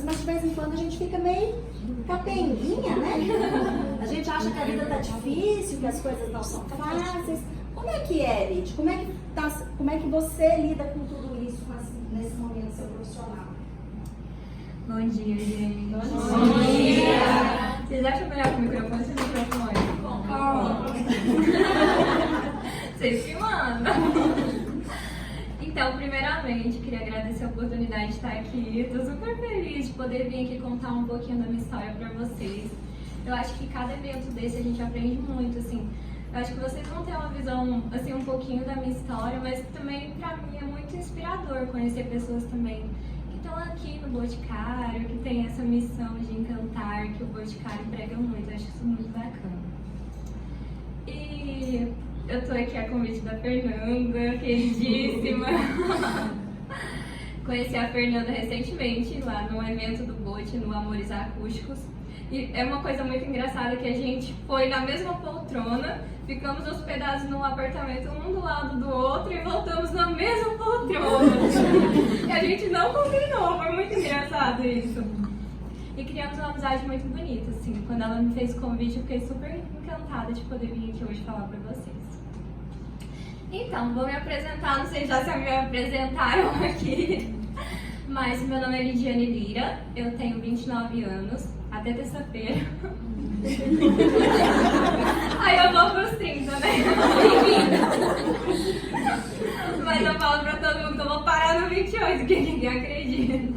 mas de vez em quando a gente fica meio capenguinha, né? A gente acha que a vida tá difícil, que as coisas não são fáceis. Como é que é, Lid? Como é que você lida com tudo isso nesse momento seu profissional? Bom dia, gente. Bom dia! Vocês acham melhor com o microfone ou sem microfone? Vocês que mandam. Então, primeiramente, queria agradecer a oportunidade de estar aqui. Estou super feliz de poder vir aqui contar um pouquinho da minha história para vocês. Eu acho que cada evento desse a gente aprende muito, assim. Eu acho que vocês vão ter uma visão, assim, um pouquinho da minha história, mas também, para mim, é muito inspirador conhecer pessoas também que estão aqui no Boticário, que tem essa missão de encantar, que o Boticário prega muito. Eu acho isso muito bacana. E eu tô aqui a convite da Fernanda, queridíssima. Conheci a Fernanda recentemente lá no evento do Bote, no Amores Acústicos. E é uma coisa muito engraçada que a gente foi na mesma poltrona, ficamos hospedados num apartamento um do lado do outro e voltamos na mesma poltrona. E a gente não combinou, foi muito engraçado isso. E criamos uma amizade muito bonita, assim. Quando ela me fez o convite, eu fiquei super encantada de poder vir aqui hoje falar pra vocês. Então, vou me apresentar, não sei já se me apresentaram aqui, mas meu nome é Lidiane Lira, eu tenho 29 anos, até terça-feira. Aí eu vou pros 30, né? Mas eu falo pra todo mundo que eu vou parar no 28, que ninguém acredita.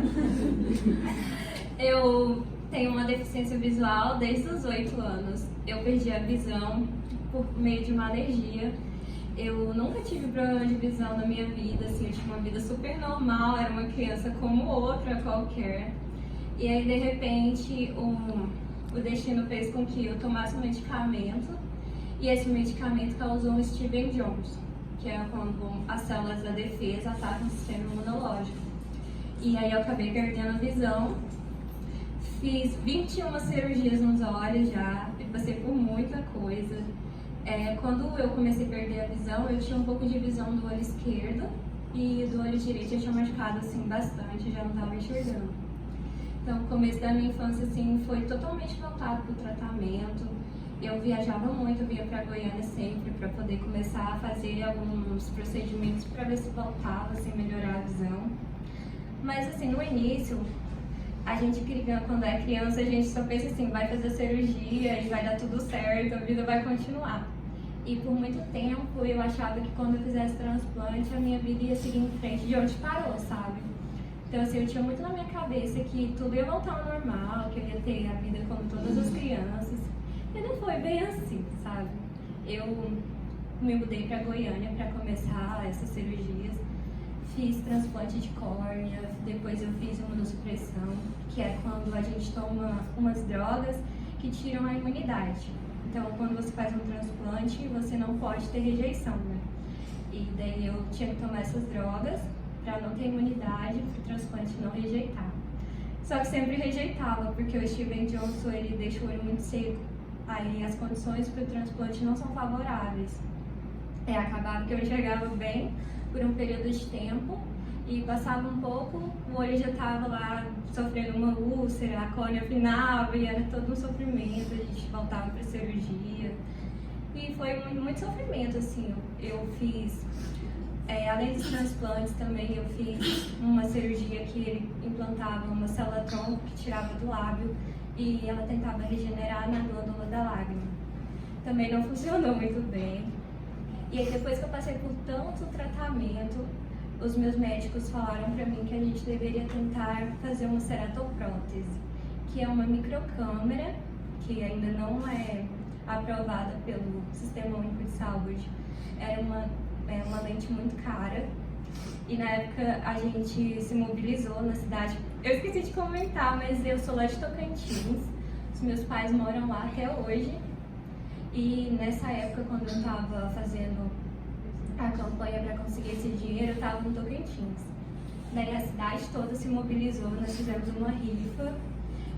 Eu tenho uma deficiência visual desde os 8 anos. Eu perdi a visão por meio de uma alergia. Eu nunca tive problema de visão na minha vida, assim, eu tinha uma vida super normal, era uma criança como outra qualquer. E aí, de repente, o destino fez com que eu tomasse um medicamento, e esse medicamento causou um Stevens Jones, que é quando as células da defesa atacam o sistema imunológico. E aí eu acabei perdendo a visão, fiz 21 cirurgias nos olhos já, passei por muita coisa. Quando eu comecei a perder a visão, eu tinha um pouco de visão do olho esquerdo e do olho direito eu tinha machucado assim bastante, já não estava enxergando. Então, o começo da minha infância assim foi totalmente voltado para o tratamento. Eu viajava muito, eu ia para Goiânia sempre para poder começar a fazer alguns procedimentos para ver se voltava, assim, melhorar a visão. Mas assim, no início, a gente quando é criança, a gente só pensa assim, vai fazer cirurgia e vai dar tudo certo, a vida vai continuar. E por muito tempo eu achava que quando eu fizesse transplante, a minha vida ia seguir em frente de onde parou, sabe? Então assim, eu tinha muito na minha cabeça que tudo ia voltar ao normal, que eu ia ter a vida como todas as crianças. E não foi bem assim, sabe? Eu me mudei para Goiânia para começar essas cirurgias. Fiz transplante de córnea, depois eu fiz imunossupressão, que é quando a gente toma umas drogas que tiram a imunidade. Então, quando você faz um transplante, você não pode ter rejeição, né? E daí eu tinha que tomar essas drogas para não ter imunidade, para o transplante não rejeitar. Só que sempre rejeitava, porque o Steven Johnson, ele deixa o olho muito seco. Aí as condições para o transplante não são favoráveis. Acabava que eu enxergava bem por um período de tempo e passava um pouco, o olho já estava lá sofrendo uma úlcera, a córnea afinava e era todo um sofrimento, a gente voltava para cirurgia e foi muito sofrimento, assim. Eu fiz, além dos transplantes também, eu fiz uma cirurgia que ele implantava uma célula-tronco que tirava do lábio e ela tentava regenerar na glândula da lágrima. Também não funcionou muito bem. E aí, depois que eu passei por tanto tratamento, os meus médicos falaram pra mim que a gente deveria tentar fazer uma ceratoprótese, que é uma microcâmera, que ainda não é aprovada pelo Sistema Único de Saúde. É uma lente muito cara. E na época a gente se mobilizou na cidade. Eu esqueci de comentar, mas eu sou lá de Tocantins. Os meus pais moram lá até hoje. E nessa época, quando eu estava fazendo a campanha para conseguir esse dinheiro, eu estava no Tocantins. Daí a cidade toda se mobilizou, nós fizemos uma rifa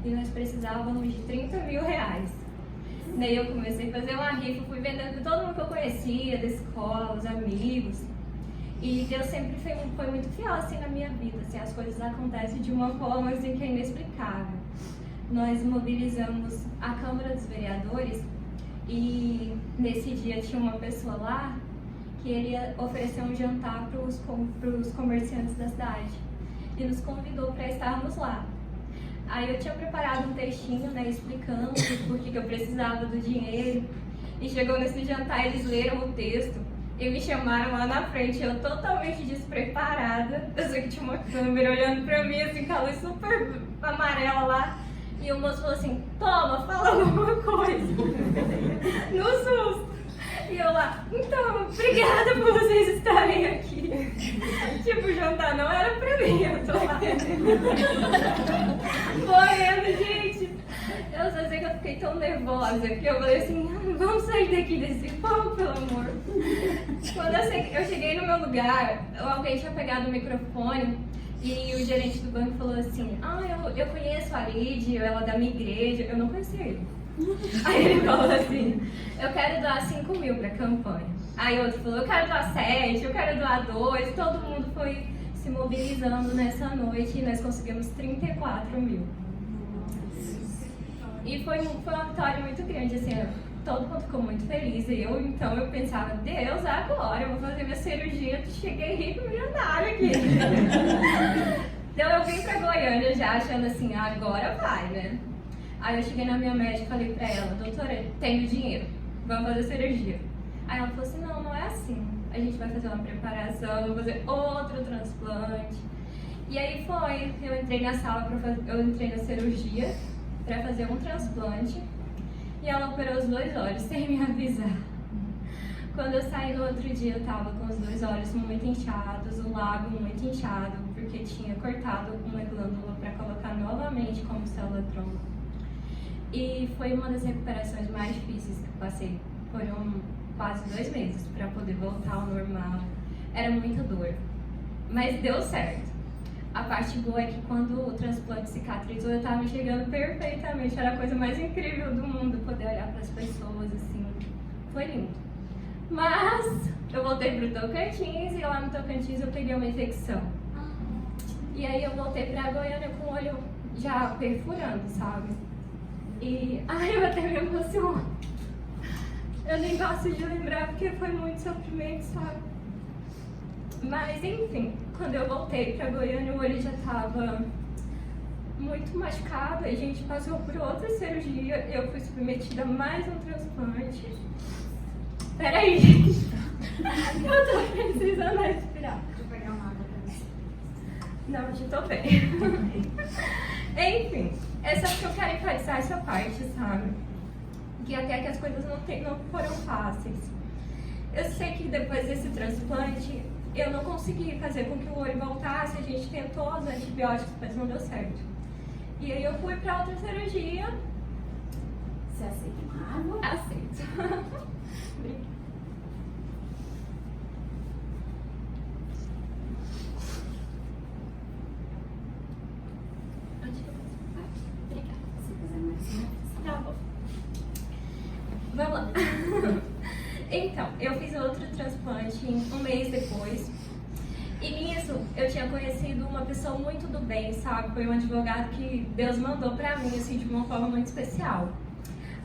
e nós precisávamos de 30 mil reais. Daí eu comecei a fazer uma rifa, fui vendendo para todo mundo que eu conhecia, da escola, os amigos. E Deus sempre foi muito fiel assim na minha vida, assim, as coisas acontecem de uma forma assim que é inexplicável. Nós mobilizamos a Câmara dos Vereadores e nesse dia tinha uma pessoa lá que ele ia oferecer um jantar para os comerciantes da cidade e nos convidou para estarmos lá. Aí eu tinha preparado um textinho, né, explicando por que eu precisava do dinheiro, e chegou nesse jantar, eles leram o texto e me chamaram lá na frente, eu totalmente despreparada. Eu sei que tinha uma câmera olhando pra mim, assim, com a luz super amarela lá, e o moço falou assim: toma, fala alguma coisa, no susto. E eu lá: então, obrigada por vocês estarem aqui. Tipo, o jantar não era pra mim, eu tô lá morrendo, gente. Eu só sei que eu fiquei tão nervosa que eu falei assim: vamos sair daqui desse palco, pelo amor. Quando eu cheguei no meu lugar, alguém tinha pegado o microfone e o gerente do banco falou assim: eu conheço a Lid, ela é da minha igreja. Eu não conhecia ele. Aí ele falou assim: eu quero doar 5 mil pra campanha. Aí outro falou: eu quero doar 7, eu quero doar 2. Todo mundo foi se mobilizando nessa noite e nós conseguimos 34 mil. E foi uma vitória muito grande, assim, todo mundo ficou muito feliz. E então eu pensava: Deus, agora eu vou fazer minha cirurgia, cheguei rico milionário aqui. Então eu vim pra Goiânia já achando assim: agora vai, né? Aí eu cheguei na minha médica e falei pra ela: doutora, tenho dinheiro, vamos fazer cirurgia. Aí ela falou assim: não é assim, a gente vai fazer uma preparação, vou fazer outro transplante. E aí foi, eu entrei na sala, eu entrei na cirurgia pra fazer um transplante, e ela operou os 2 olhos sem me avisar. Quando eu saí no outro dia, eu tava com os 2 olhos muito inchados, o lábio muito inchado, porque tinha cortado uma glândula para colocar novamente como célula-tronco. E foi uma das recuperações mais difíceis que eu passei. Foram quase 2 meses para poder voltar ao normal. Era muita dor, mas deu certo. A parte boa é que quando o transplante cicatrizou, eu tava enxergando perfeitamente. Era a coisa mais incrível do mundo, poder olhar para as pessoas, assim. Foi lindo. Mas eu voltei pro Tocantins, e lá no Tocantins eu peguei uma infecção. E aí eu voltei pra Goiânia com o olho já perfurando, sabe? E eu até me emociono. Eu nem gosto de lembrar porque foi muito sofrimento, sabe? Mas enfim, quando eu voltei pra Goiânia, o olho já tava muito machucado. A gente passou por outra cirurgia, eu fui submetida a mais um transplante. Peraí, gente. Eu tô precisando respirar. Deixa eu pegar uma água pra você. Não, já tô bem. Enfim, é só que eu quero enfatizar essa parte, sabe? Que até que as coisas não foram fáceis. Eu sei que depois desse transplante, eu não consegui fazer com que o olho voltasse. A gente tentou os antibióticos, mas não deu certo. E aí eu fui pra outra cirurgia. Você aceita uma água? Aceito. Se quiser mais uma. Tá bom. Vamos lá. Então, eu fiz outro transplante um mês depois. E nisso, eu tinha conhecido uma pessoa muito do bem, sabe? Foi um advogado que Deus mandou pra mim, assim, de uma forma muito especial.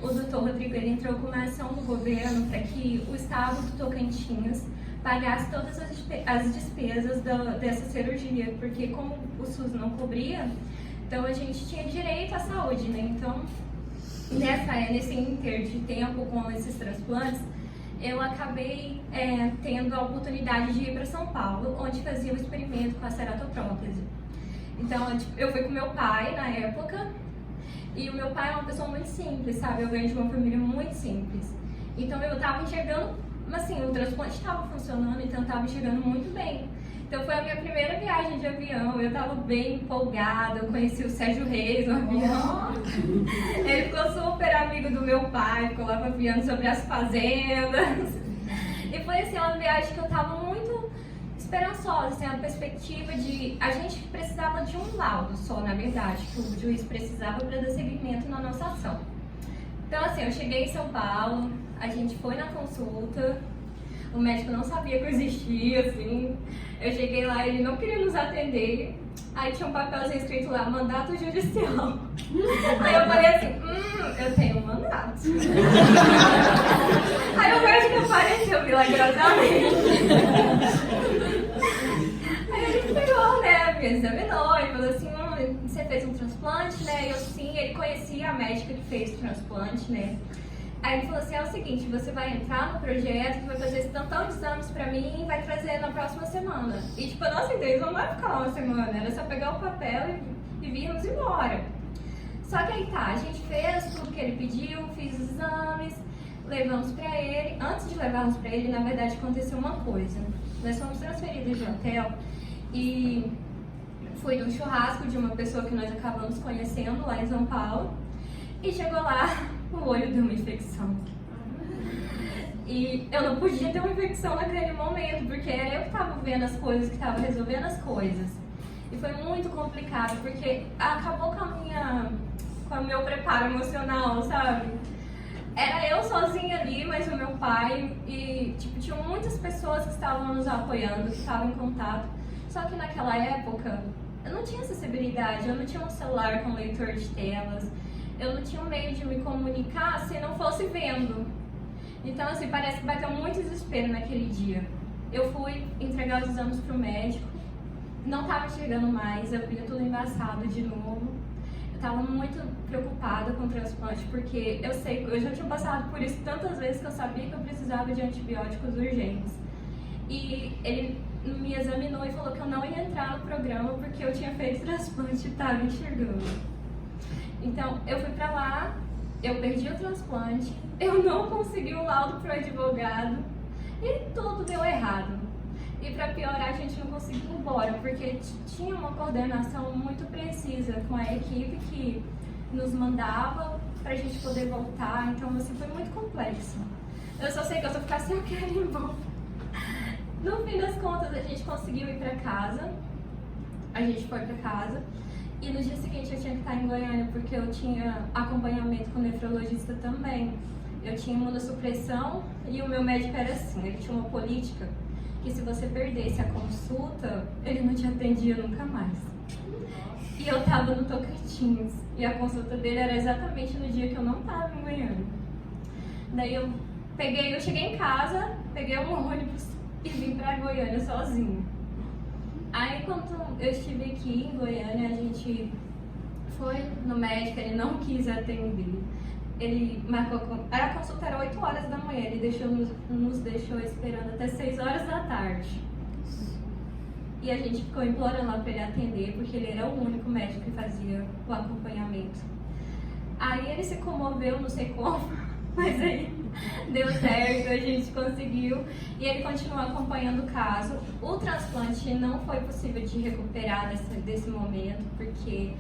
O doutor Rodrigo, ele entrou com uma ação do governo para que o estado do Tocantins pagasse todas as despesas dessa cirurgia, porque como o SUS não cobria, então a gente tinha direito à saúde, né? Então, nesse inter de tempo com esses transplantes, eu acabei tendo a oportunidade de ir para São Paulo, onde fazia o experimento com a ceratoprótese. Então, eu fui com meu pai na época, e o meu pai é uma pessoa muito simples, sabe? Eu venho de uma família muito simples. Então, eu estava enxergando, assim, o transplante estava funcionando, então eu estava enxergando muito bem. Então, foi a minha primeira viagem de avião, eu estava bem empolgada, eu conheci o Sérgio Reis no avião. Ele ficou super amigo do meu pai, ficou lá papiando sobre as fazendas. E foi, assim, uma viagem que eu estava muito esperançosa, assim, a perspectiva de... A gente precisava de um laudo só, na verdade, que o juiz precisava para dar seguimento na nossa ação. Então, assim, eu cheguei em São Paulo, a gente foi na consulta, O médico não sabia que eu existia, assim. Eu cheguei lá e ele não queria nos atender. Aí tinha um papelzinho escrito lá, mandato judicial. Aí eu falei assim, eu tenho um mandato. Aí o médico apareceu milagrosamente. Aí ele pegou, né, me examinou e falou assim, você fez um transplante, né? E eu sim, ele conhecia a médica que fez o transplante, né? Aí ele falou assim, é o seguinte, você vai entrar no projeto, que vai fazer esse tantão de exames pra mim e vai trazer na próxima semana. E tipo, a nossa intenção não vai ficar lá uma semana, era só pegar o papel e virmos embora. Só que aí tá, a gente fez tudo que ele pediu, fiz os exames, levamos pra ele. Antes de levarmos pra ele, na verdade, aconteceu uma coisa. Nós fomos transferidos de hotel e fui num churrasco de uma pessoa que nós acabamos conhecendo lá em São Paulo. E chegou lá, o olho deu uma infecção. E eu não podia ter uma infecção naquele momento, porque era eu que estava vendo as coisas, que estava resolvendo as coisas. E foi muito complicado, porque acabou com o meu preparo emocional, sabe? Era eu sozinha ali, mas o meu pai, e tipo, tinham muitas pessoas que estavam nos apoiando, que estavam em contato. Só que naquela época, eu não tinha acessibilidade, eu não tinha um celular com leitor de telas. Eu não tinha um meio de me comunicar se não fosse vendo. Então, assim, parece que bateu muito desespero naquele dia. Eu fui entregar os exames pro médico, não estava enxergando mais, eu via tudo embaçado de novo. Eu estava muito preocupada com o transplante, porque eu já tinha passado por isso tantas vezes que eu sabia que eu precisava de antibióticos urgentes. E ele me examinou e falou que eu não ia entrar no programa porque eu tinha feito transplante e estava enxergando. Então, eu fui pra lá, eu perdi o transplante, eu não consegui o laudo pro advogado e tudo deu errado. E pra piorar, a gente não conseguiu ir embora, porque tinha uma coordenação muito precisa com a equipe que nos mandava pra gente poder voltar, então assim, foi muito complexo. Eu só sei que eu só ficava assim, eu quero ir embora. No fim das contas, a gente conseguiu ir pra casa, a gente foi pra casa. E no dia seguinte eu tinha que estar em Goiânia, porque eu tinha acompanhamento com o nefrologista também. Eu tinha imunossupressão e o meu médico era assim, ele tinha uma política que se você perdesse a consulta, ele não te atendia nunca mais. E eu tava no Tocantins, e a consulta dele era exatamente no dia que eu não tava em Goiânia. Daí eu cheguei em casa, peguei um ônibus e vim pra Goiânia sozinha. Aí quando eu estive aqui em Goiânia, a gente foi no médico, ele não quis atender. Ele marcou, a consulta era 8 horas da manhã, ele nos deixou esperando até 6 horas da tarde. E a gente ficou implorando lá para ele atender, porque ele era o único médico que fazia o acompanhamento. Aí ele se comoveu, não sei como, mas aí deu certo, a gente conseguiu. E ele continuou acompanhando o caso. O transplante não foi possível de recuperar desse momento, porque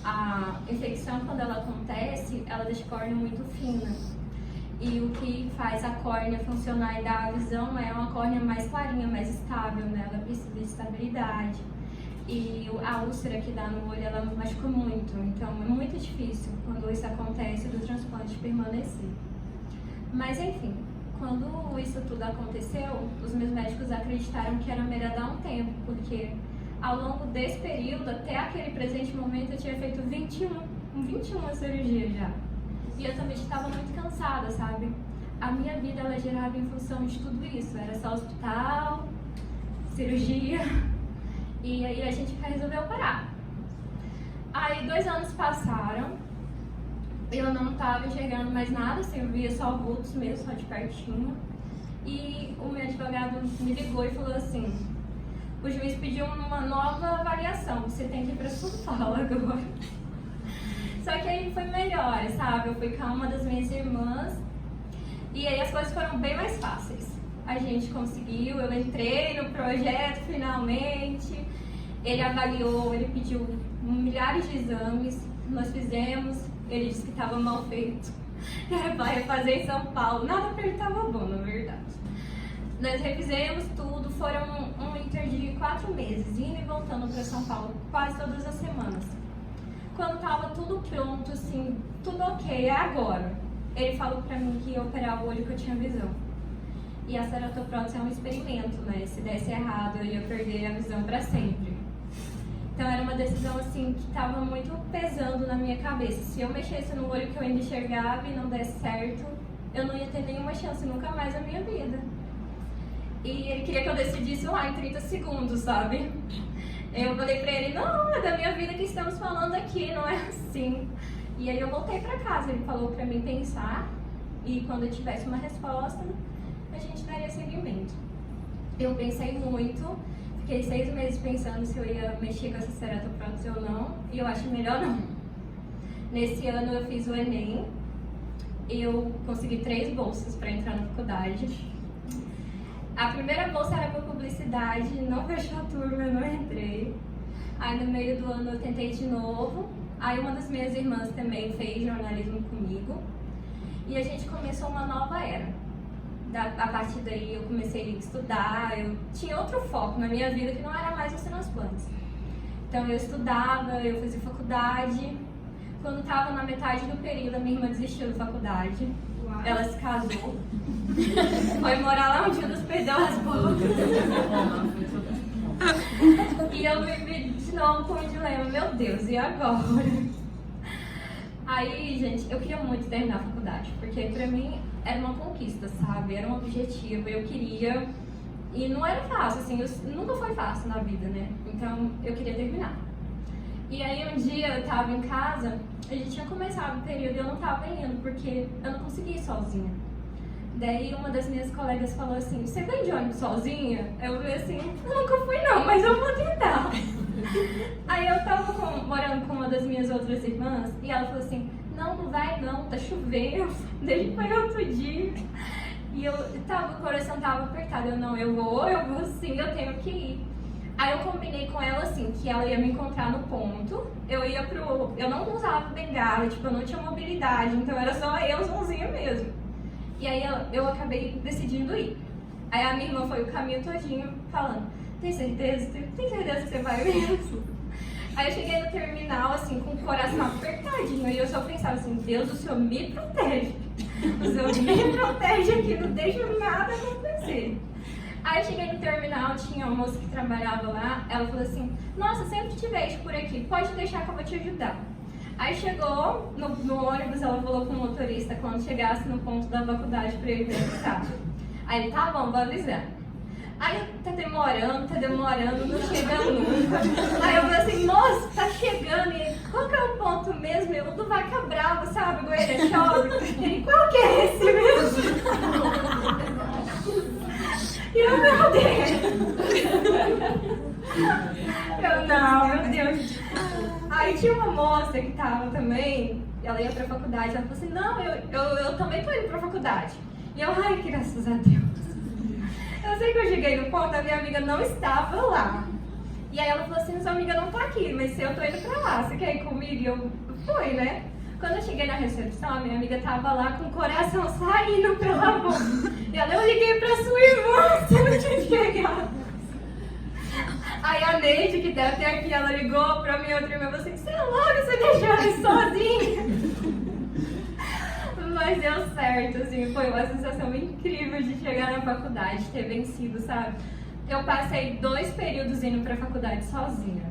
a infecção, quando ela acontece, ela deixa a córnea muito fina. E o que faz a córnea funcionar e dar a visão é uma córnea mais clarinha, mais estável, né? Ela precisa de estabilidade. E a úlcera que dá no olho, ela machuca muito. Então é muito difícil quando isso acontece do transplante permanecer. Mas enfim, quando isso tudo aconteceu, os meus médicos acreditaram que era melhor dar um tempo, porque ao longo desse período, até aquele presente momento, eu tinha feito 21 cirurgias já. E eu também estava muito cansada, sabe? A minha vida, ela girava em função de tudo isso. Era só hospital, cirurgia, e aí a gente resolveu parar. Aí 2 anos passaram, eu não estava enxergando mais nada, assim, eu via só vultos mesmo, só de pertinho. E o meu advogado me ligou e falou assim, o juiz pediu uma nova avaliação, você tem que ir para São Paulo agora. Só que aí foi melhor, sabe? Eu fui com uma das minhas irmãs e aí as coisas foram bem mais fáceis. A gente conseguiu, eu entrei no projeto finalmente, ele avaliou, ele pediu milhares de exames, nós fizemos, ele disse que estava mal feito, que era para refazer em São Paulo, nada para ele estava bom, na verdade. Nós refizemos tudo, foram um inter de 4 meses, indo e voltando para São Paulo, quase todas as semanas. Quando tava tudo pronto, assim, tudo ok, é agora. Ele falou pra mim que ia operar o olho, que eu tinha visão. E a ceratoprótese é um experimento, né? Se desse errado, eu ia perder a visão para sempre. Então era uma decisão assim que estava muito pesando na minha cabeça. Se eu mexesse no olho que eu ainda enxergava e não desse certo, eu não ia ter nenhuma chance nunca mais na minha vida. E ele queria que eu decidisse lá em 30 segundos, sabe? Eu falei pra ele, não, é da minha vida que estamos falando aqui, não é assim. E aí eu voltei pra casa, ele falou pra mim pensar e quando eu tivesse uma resposta, a gente daria seguimento. Eu pensei muito, fiquei 6 meses pensando se eu ia mexer com essa ceratoprótese ou não, e eu acho melhor não. Nesse ano eu fiz o Enem, eu consegui 3 bolsas para entrar na faculdade. A primeira bolsa era para publicidade, não fechou a turma, eu não entrei. Aí no meio do ano eu tentei de novo, aí uma das minhas irmãs também fez jornalismo comigo, e a gente começou uma nova era. A partir daí eu comecei a estudar, eu tinha outro foco na minha vida que não era mais os transplantes. Então eu estudava, eu fazia faculdade. Quando estava na metade do período, a minha irmã desistiu da faculdade. Uau. Ela se casou, foi morar lá onde Judas perdeu as botas. E eu vivi de novo com o dilema, meu Deus, e agora? Aí, gente, eu queria muito terminar a faculdade, porque pra mim era uma conquista, sabe? Era um objetivo, eu queria. E não era fácil, assim, nunca foi fácil na vida, né? Então, eu queria terminar. E aí, um dia eu tava em casa, a gente tinha começado o período e eu não tava indo, porque eu não conseguia ir sozinha. Daí, uma das minhas colegas falou assim, você vem de ônibus sozinha? Eu falei assim, eu nunca fui não, mas eu vou tentar. Aí eu tava morando com uma das minhas outras irmãs e ela falou assim, não vai não, tá chovendo, desde foi outro dia. E o coração tava apertado, eu vou sim, eu tenho que ir. Aí eu combinei com ela assim, que ela ia me encontrar no ponto, eu não usava bengala, tipo, eu não tinha mobilidade, então era só eu sozinha mesmo. E aí eu acabei decidindo ir. Aí a minha irmã foi o caminho todinho falando, tem certeza? Tem certeza que você vai mesmo? Aí eu cheguei no terminal, assim, com o coração apertadinho, e eu só pensava assim, Deus, o Senhor me protege. O Senhor me protege aqui, não deixa nada acontecer. Aí eu cheguei no terminal, tinha uma moça que trabalhava lá, ela falou assim, nossa, sempre te vejo por aqui, pode deixar que eu vou te ajudar. Aí chegou no ônibus, ela falou com o motorista quando chegasse no ponto da faculdade pra ele visitar. Aí ele, tá bom, vou avisar. Aí tá demorando, não chega nunca. Aí eu falei assim, moço, tá chegando, e qual que é o ponto mesmo? Eu do Vaca Brava, sabe, Goiânia Shopping. Ele, qual que é esse mesmo? E eu, meu Deus. Eu, não, meu Deus. Aí tinha uma moça que tava também, ela ia pra faculdade, ela falou assim, não, eu também tô indo pra faculdade. E eu, ai, graças a Deus. Eu sei que eu cheguei no ponto, a minha amiga não estava lá. E aí ela falou assim, sua amiga não tá aqui, mas eu tô indo pra lá, você quer ir comigo? E eu fui, né? Quando eu cheguei na recepção, a minha amiga tava lá com o coração saindo pela boca. E ela, eu liguei pra sua irmã, você não tinha chegado. Aí a Neide, que deve ter aqui, ela ligou pra minha outra irmã e falou assim, você é louca, você deixou ela sozinha? Mas deu certo, assim, foi uma sensação incrível de chegar na faculdade, ter vencido, sabe? Eu passei 2 períodos indo pra faculdade sozinha.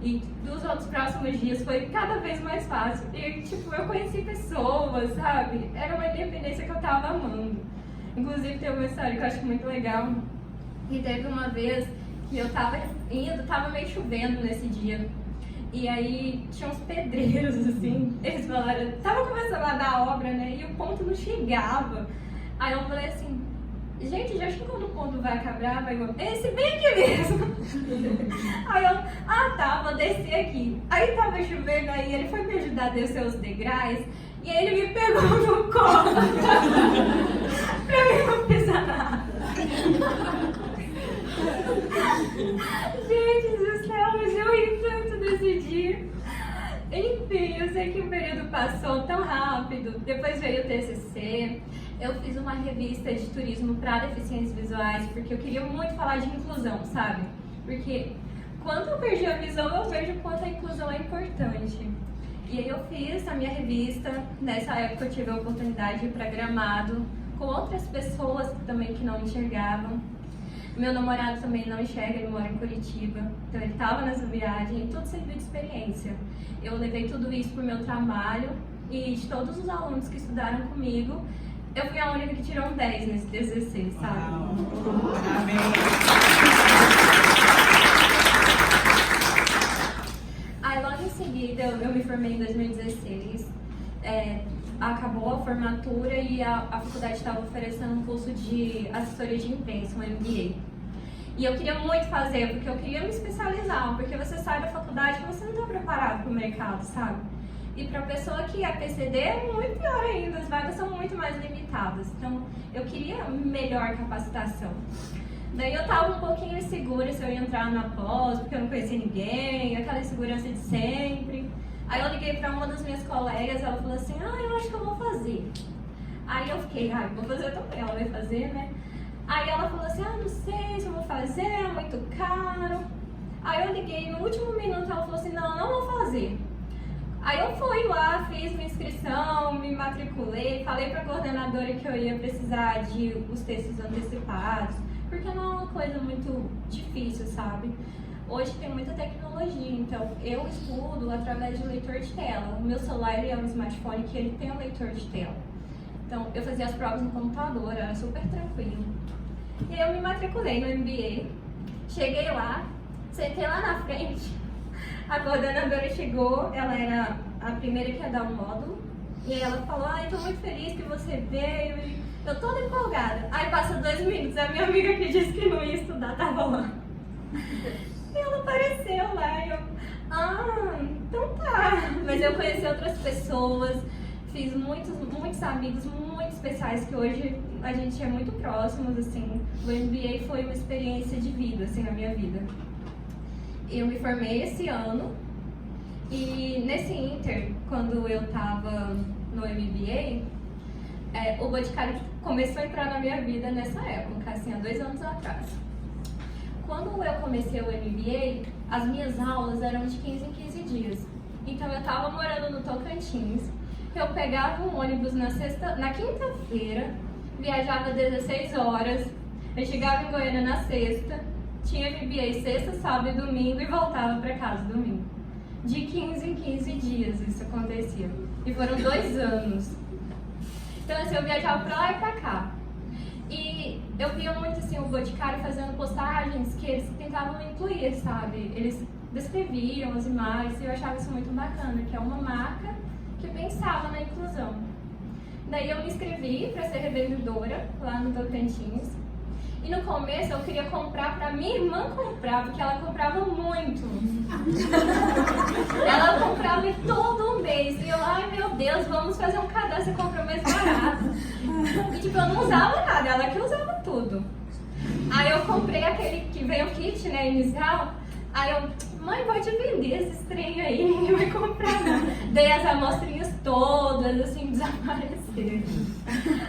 E dos outros próximos dias foi cada vez mais fácil. E, tipo, eu conheci pessoas, sabe? Era uma independência que eu tava amando. Inclusive, tem uma história que eu acho muito legal. E teve uma vez que eu tava indo, tava meio chovendo nesse dia. E aí tinha uns pedreiros, assim, eles falaram, tava começando a dar obra, né, e o ponto não chegava. Aí eu falei assim, gente, já chegou no ponto vai acabar? Vai esse bem aqui mesmo. Aí eu, tá, vou descer aqui. Aí tava chovendo, aí ele foi me ajudar a descer os degraus, e aí ele me pegou no colo, pra mim não pisar nada. Gente do céu, mas eu ri tanto desse dia. Enfim, eu sei que o período passou tão rápido. Depois veio o TCC. Eu fiz uma revista de turismo para deficientes visuais, porque eu queria muito falar de inclusão, sabe? Porque quando eu perdi a visão, eu vejo o quanto a inclusão é importante. E aí eu fiz a minha revista. Nessa época eu tive a oportunidade de ir para Gramado, com outras pessoas também que não enxergavam. Meu namorado também não enxerga, ele mora em Curitiba, então ele estava nessa viagem e tudo serviu de experiência. Eu levei tudo isso para o meu trabalho e de todos os alunos que estudaram comigo, eu fui a única que tirou um 10 nesse TCC, sabe? Aí logo em seguida eu me formei em 2016, acabou a formatura e a faculdade estava oferecendo um curso de assessoria de imprensa, um MBA. E eu queria muito fazer, porque eu queria me especializar, porque você sai da faculdade e você não está preparado para o mercado, sabe? E para a pessoa que é PCD é muito pior ainda, as vagas são muito mais limitadas. Então eu queria melhor capacitação. Daí eu tava um pouquinho insegura se eu ia entrar na pós, porque eu não conhecia ninguém, aquela insegurança de sempre. Aí eu liguei pra uma das minhas colegas, ela falou assim, eu acho que eu vou fazer. Aí eu fiquei, vou fazer também, ela vai fazer, né? Aí ela falou assim, não sei se eu vou fazer, é muito caro. Aí eu liguei, no último minuto ela falou assim, não vou fazer. Aí eu fui lá, fiz minha inscrição, me matriculei, falei pra coordenadora que eu ia precisar de os textos antecipados, porque não é uma coisa muito difícil, sabe? Hoje tem muita tecnologia, então eu estudo através de leitor de tela. O meu celular ele é um smartphone que ele tem um leitor de tela. Então eu fazia as provas no computador, era super tranquilo. E eu me matriculei no MBA, cheguei lá, sentei lá na frente, a coordenadora chegou, ela era a primeira que ia dar um módulo, e ela falou, tô muito feliz que você veio, e eu toda empolgada. Aí passa 2 minutos, a minha amiga que disse que não ia estudar tava lá. E ela apareceu lá e eu, então tá. Mas eu conheci outras pessoas, fiz muitos amigos muito especiais que hoje a gente é muito próximos, assim. O MBA foi uma experiência de vida, assim, na minha vida. Eu me formei esse ano e nesse Inter, quando eu tava no MBA, o Boticário começou a entrar na minha vida nessa época, assim, há 2 anos atrás. Quando eu comecei o MBA, as minhas aulas eram de 15 em 15 dias. Então eu estava morando no Tocantins, eu pegava um ônibus na quinta-feira, viajava 16 horas, eu chegava em Goiânia na sexta, tinha MBA sexta, sábado e domingo e voltava para casa domingo. De 15 em 15 dias isso acontecia. E foram 2 anos. Então assim, eu viajava para lá e para cá. E eu via muito assim o Boticário fazendo postagens que eles tentavam incluir, sabe? Eles descreviam as imagens e eu achava isso muito bacana, que é uma marca que pensava na inclusão. Daí eu me inscrevi para ser revendedora lá no Tocantins. E no começo eu queria comprar para minha irmã comprar, porque ela comprava muito. Ela comprava todo mês. E eu, meu Deus, vamos fazer um cadastro e comprar mais barato. E tipo, eu não usava nada, ela que usava tudo. Aí eu comprei aquele que veio o kit, né, inicial. Aí eu, mãe, pode vender esses trem aí, ninguém vai comprar não. Dei as amostrinhas todas, assim, desapareceram.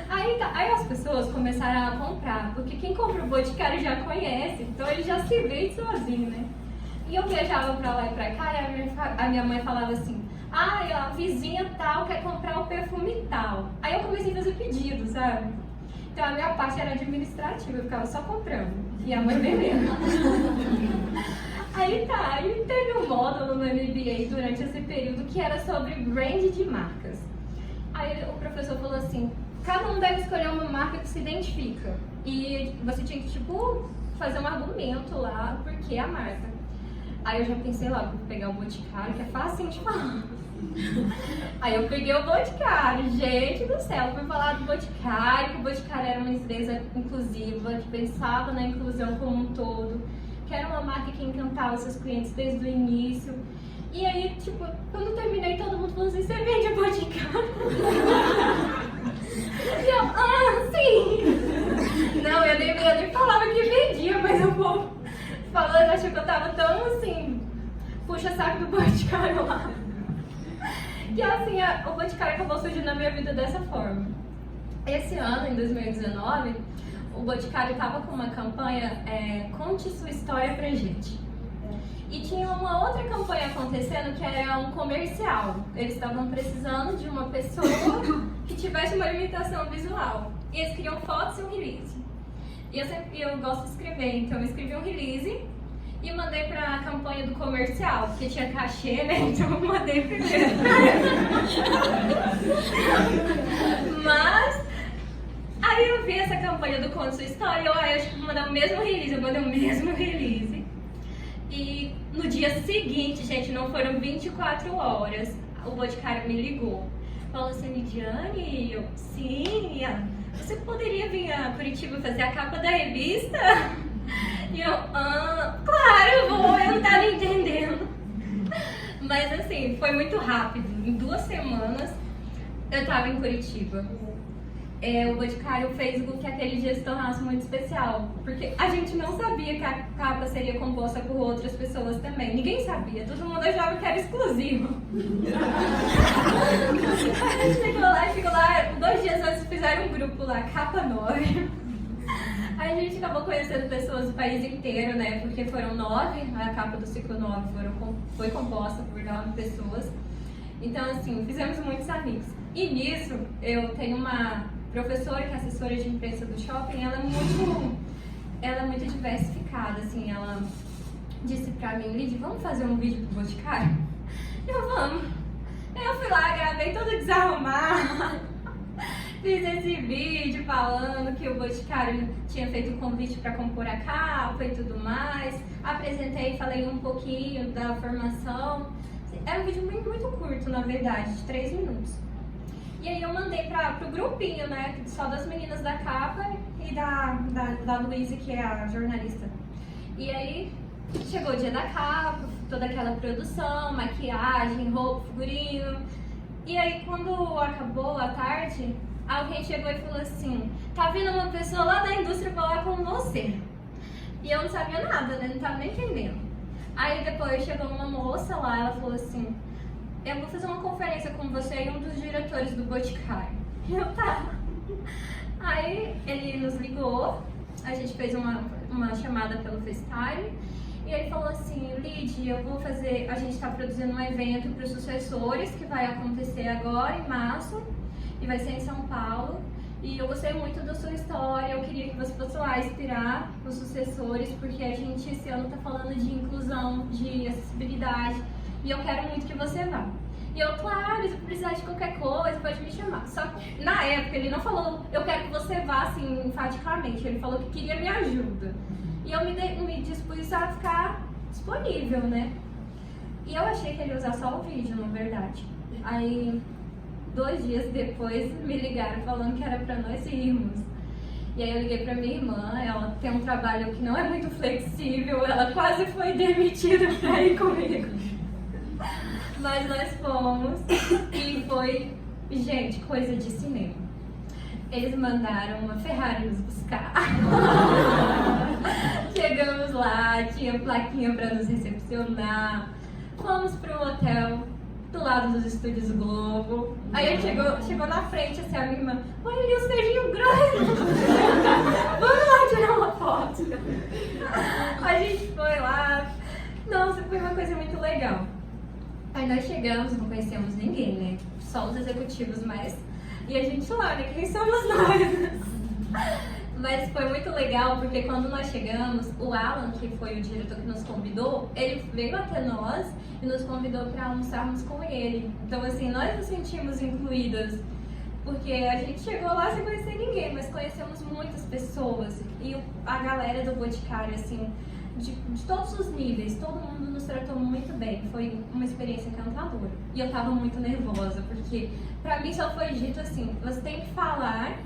Aí as pessoas começaram a comprar, porque quem compra o Boticário já conhece, então ele já se vende sozinho, né? E eu viajava pra lá e pra cá e a minha mãe falava assim, a vizinha tal quer comprar o perfume tal. Aí eu comecei a fazer pedido, sabe? Então a minha parte era administrativa, eu ficava só comprando e a mãe vendendo. Aí teve um módulo no MBA durante esse período que era sobre brand de marcas. Aí o professor falou assim, cada um deve escolher uma marca que se identifica. E você tinha que, tipo, fazer um argumento lá, porque a marca. Aí eu já pensei lá, vou pegar o Boticário, que é facinho de falar. Aí eu peguei o Boticário, gente do céu, fui falar do Boticário, que o Boticário era uma empresa inclusiva, que pensava na inclusão como um todo, que era uma marca que encantava seus clientes desde o início. E aí, tipo, quando eu terminei, todo mundo falou assim, você vende Boticário? E eu, sim! Não, eu nem falava que vendia, mas o povo falando, achou que eu tava tão assim, puxa-saco do Boticário lá. E assim, o Boticário acabou surgindo na minha vida dessa forma. Esse ano, em 2019, o Boticário tava com uma campanha, Conte Sua História Pra Gente. E tinha uma outra campanha acontecendo que era um comercial. Eles estavam precisando de uma pessoa que tivesse uma limitação visual. e eles queriam fotos e um release. E eu gosto de escrever, então eu escrevi um release e mandei pra campanha do comercial, porque tinha cachê, né? Então eu mandei primeiro. Mas aí eu vi essa campanha do Conte Sua História e eu acho que vou mandar o mesmo release, eu mandei o mesmo release. E no dia seguinte, gente, não foram 24 horas, o Boticário me ligou. Falou assim, Lidiane, eu, sim, você poderia vir a Curitiba fazer a capa da revista? E eu, claro, eu vou, eu não tava entendendo. Mas assim, foi muito rápido, em 2 semanas eu tava em Curitiba. O Boticário fez com que aquele dia se tornasse muito especial, porque a gente não sabia que a capa seria composta por outras pessoas também. Ninguém sabia, todo mundo achava que era exclusivo. A gente ficou lá, 2 dias antes fizeram um grupo lá, Capa 9. Aí a gente acabou conhecendo pessoas do país inteiro, né? Porque foram 9, a capa do ciclo 9 foi composta por 9 pessoas. Então, assim, fizemos muitos amigos. E nisso, eu tenho uma professora que é assessora de imprensa do shopping, ela é muito diversificada, assim, ela disse pra mim, Lidy, vamos fazer um vídeo pro Boticário? Vamos. Eu fui lá, gravei todo desarrumado, fiz esse vídeo falando que o Boticário tinha feito um convite para compor a capa e tudo mais, apresentei, falei um pouquinho da formação, era um vídeo muito, muito curto, na verdade, de 3 minutos. E aí eu mandei pro grupinho, né, só das meninas da capa e da Luísa, que é a jornalista. E aí chegou o dia da capa, toda aquela produção, maquiagem, roupa, figurino. E aí quando acabou a tarde, alguém chegou e falou assim, tá vindo uma pessoa lá da indústria falar com você. E eu não sabia nada, né, não tava nem entendendo. Aí depois chegou uma moça lá, ela falou assim, eu vou fazer uma conferência com você e um dos diretores do Boticário. E eu, tá. Aí ele nos ligou, a gente fez uma chamada pelo FaceTime, e ele falou assim, Lidy, a gente está produzindo um evento para os sucessores, que vai acontecer agora em março, e vai ser em São Paulo, e eu gostei muito da sua história, eu queria que você fosse lá inspirar os sucessores, porque a gente esse ano está falando de inclusão, de acessibilidade, e eu quero muito que você vá. E eu, claro, se precisar de qualquer coisa, pode me chamar. Só que, na época, ele não falou, eu quero que você vá, assim, enfaticamente. Ele falou que queria minha ajuda. E eu me dispus a ficar disponível, né? E eu achei que ele ia usar só o vídeo, na verdade. Aí, 2 dias depois, me ligaram falando que era pra nós irmos. E aí eu liguei pra minha irmã, ela tem um trabalho que não é muito flexível, ela quase foi demitida pra ir comigo. Mas nós fomos e foi, gente, coisa de cinema. Eles mandaram uma Ferrari nos buscar. Chegamos lá, tinha plaquinha pra nos recepcionar. Fomos pro hotel do lado dos estúdios Globo. Aí ele chegou na frente, assim, a minha irmã, olha ali o Serginho Grande. Vamos lá tirar uma foto. A gente foi lá. Nossa, foi uma coisa muito legal. Aí nós chegamos, não conhecemos ninguém, né? Só os executivos, e a gente lá, né? Quem somos nós? Mas foi muito legal, porque quando nós chegamos, o Alan, que foi o diretor que nos convidou, ele veio até nós e nos convidou para almoçarmos com ele. Então, assim, nós nos sentimos incluídas, porque a gente chegou lá sem conhecer ninguém, mas conhecemos muitas pessoas. E a galera do Boticário, assim, de todos os níveis, todo mundo nos tratou muito bem, foi uma experiência encantadora. E eu tava muito nervosa, porque pra mim só foi dito assim, você tem que falar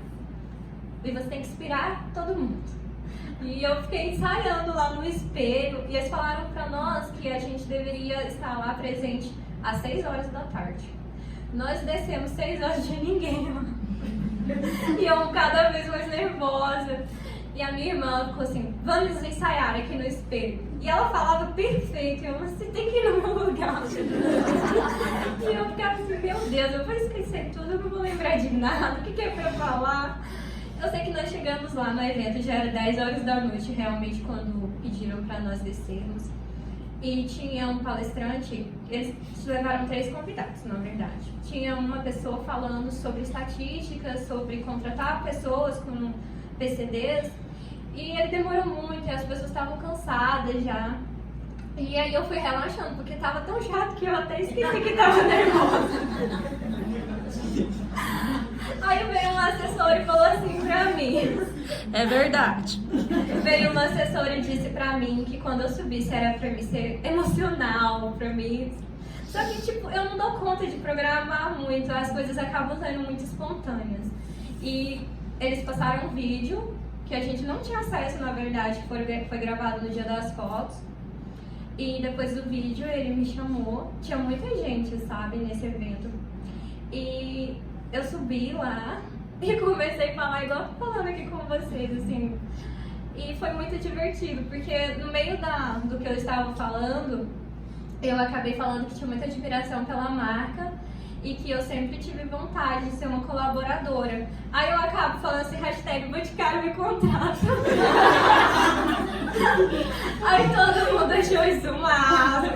e você tem que inspirar todo mundo. E eu fiquei ensaiando lá no espelho, e eles falaram pra nós que a gente deveria estar lá presente às 6 horas da tarde. Nós descemos 6 horas de ninguém, e eu cada vez mais nervosa. E a minha irmã ficou assim, vamos ensaiar aqui no espelho. E ela falava perfeito, eu, mas você tem que ir no meu lugar. E eu ficava assim, meu Deus, eu vou esquecer tudo, eu não vou lembrar de nada, o que é pra eu falar? Eu sei que nós chegamos lá no evento, já era 10 horas da noite, realmente, quando pediram pra nós descermos. e tinha um palestrante, eles levaram 3 convidados, na verdade. Tinha uma pessoa falando sobre estatísticas, sobre contratar pessoas com PCDs, e ele demorou muito e as pessoas estavam cansadas já. E aí eu fui relaxando, porque tava tão chato que eu até esqueci que tava nervosa. Aí veio um assessor e falou assim pra mim. É verdade. Veio uma assessora e disse pra mim que quando eu subisse era pra mim ser emocional, pra mim. Só que, tipo, eu não dou conta de programar muito, as coisas acabam sendo muito espontâneas. E eles passaram um vídeo que a gente não tinha acesso, na verdade, que foi gravado no dia das fotos. E depois do vídeo ele me chamou, tinha muita gente, sabe, nesse evento. E eu subi lá e comecei a falar igual eu tô falando aqui com vocês, assim. E foi muito divertido, porque no meio do que eu estava falando, eu acabei falando que tinha muita admiração pela marca e que eu sempre tive vontade de ser uma colaboradora. Aí eu acabo falando assim, hashtag Boticário me contrata. Aí todo mundo achou isso massa.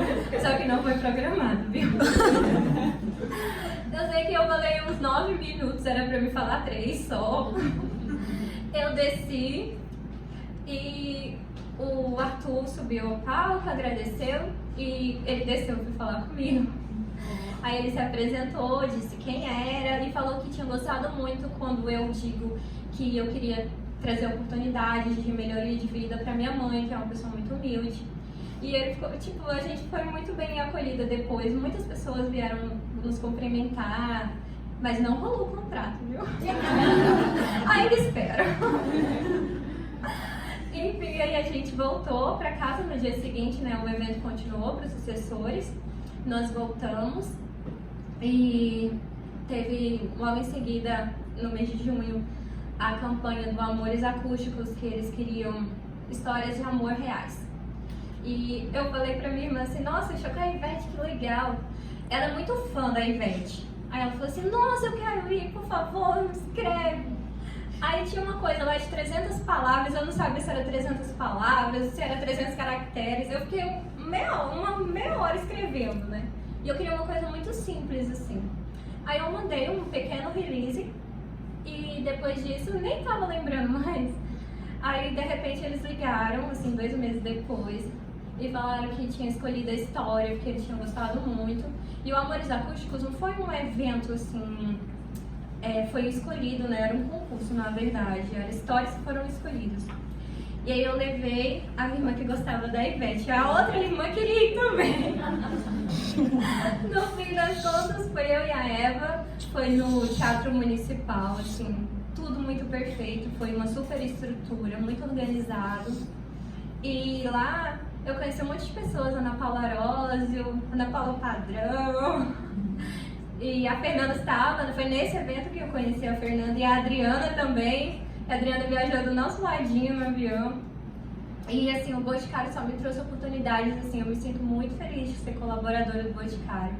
Só que não foi programado, viu? Eu sei que eu falei uns 9 minutos, era pra me falar 3 só. Eu desci e o Arthur subiu ao palco, agradeceu e ele desceu para falar comigo. Aí ele se apresentou, disse quem era e falou que tinha gostado muito quando eu digo que eu queria trazer oportunidades de melhoria de vida para minha mãe, que é uma pessoa muito humilde. E ele ficou, tipo, a gente foi muito bem acolhida depois. Muitas pessoas vieram nos cumprimentar, mas não rolou o contrato, viu? Ainda espero. Enfim, aí a gente voltou para casa no dia seguinte, né? O evento continuou para os sucessores. Nós voltamos e teve logo em seguida, no mês de junho, a campanha do Amores Acústicos, que eles queriam histórias de amor reais. E eu falei pra minha irmã assim, nossa, Choca, a Ivete, que legal. Ela é muito fã da Ivete. Aí ela falou assim, nossa, eu quero ir, por favor, me escreve. Aí tinha uma coisa lá de 300 palavras, eu não sabia se era 300 palavras, se era 300 caracteres. Eu fiquei uma meia hora escrevendo, né? E eu queria uma coisa muito simples, assim. Aí eu mandei um pequeno release e depois disso nem tava lembrando mais. Aí de repente eles ligaram, assim, 2 meses depois, e falaram que tinha escolhido a história, porque eles tinham gostado muito. E o Amores Acústicos não foi um evento, assim, foi escolhido, né? Era um concurso, na verdade. Eram histórias que foram escolhidas. E aí eu levei a minha irmã que gostava da Ivete. A outra irmã queria ir também. No fim das contas, foi eu e a Eva. Foi no Teatro Municipal, assim, tudo muito perfeito. Foi uma super estrutura, muito organizado. E lá eu conheci um monte de pessoas, Ana Paula Arósio, Ana Paula Padrão. E a Fernanda estava, foi nesse evento que eu conheci a Fernanda e a Adriana também. A Adriana viajou do nosso ladinho no avião. E assim, o Boticário só me trouxe oportunidades, assim, eu me sinto muito feliz de ser colaboradora do Boticário.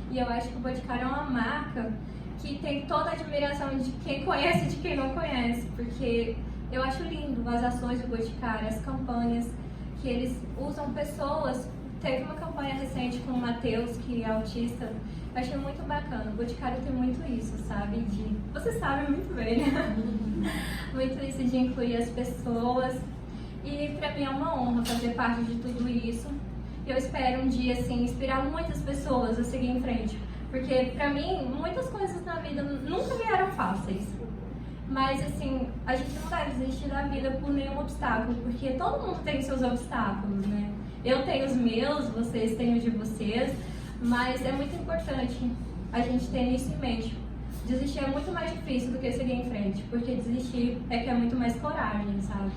E eu acho que o Boticário é uma marca que tem toda a admiração de quem conhece e de quem não conhece, porque eu acho lindo as ações do Boticário, as campanhas que eles usam pessoas. Teve uma campanha recente com o Matheus, que é autista. Eu achei muito bacana. O Boticário tem muito isso, sabe? Você sabe muito bem, né? Muito isso de incluir as pessoas. E pra mim é uma honra fazer parte de tudo isso. Eu espero um dia, assim, inspirar muitas pessoas a seguir em frente. Porque pra mim, muitas coisas na vida nunca vieram fáceis. Mas, assim, a gente não deve desistir da vida por nenhum obstáculo. Porque todo mundo tem seus obstáculos, né? Eu tenho os meus, vocês têm os de vocês. Mas é muito importante a gente ter isso em mente. Desistir é muito mais difícil do que seguir em frente, porque desistir é muito mais coragem, sabe?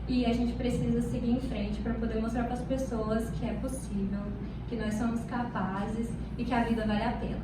E a gente precisa seguir em frente para poder mostrar para as pessoas que é possível, que nós somos capazes e que a vida vale a pena.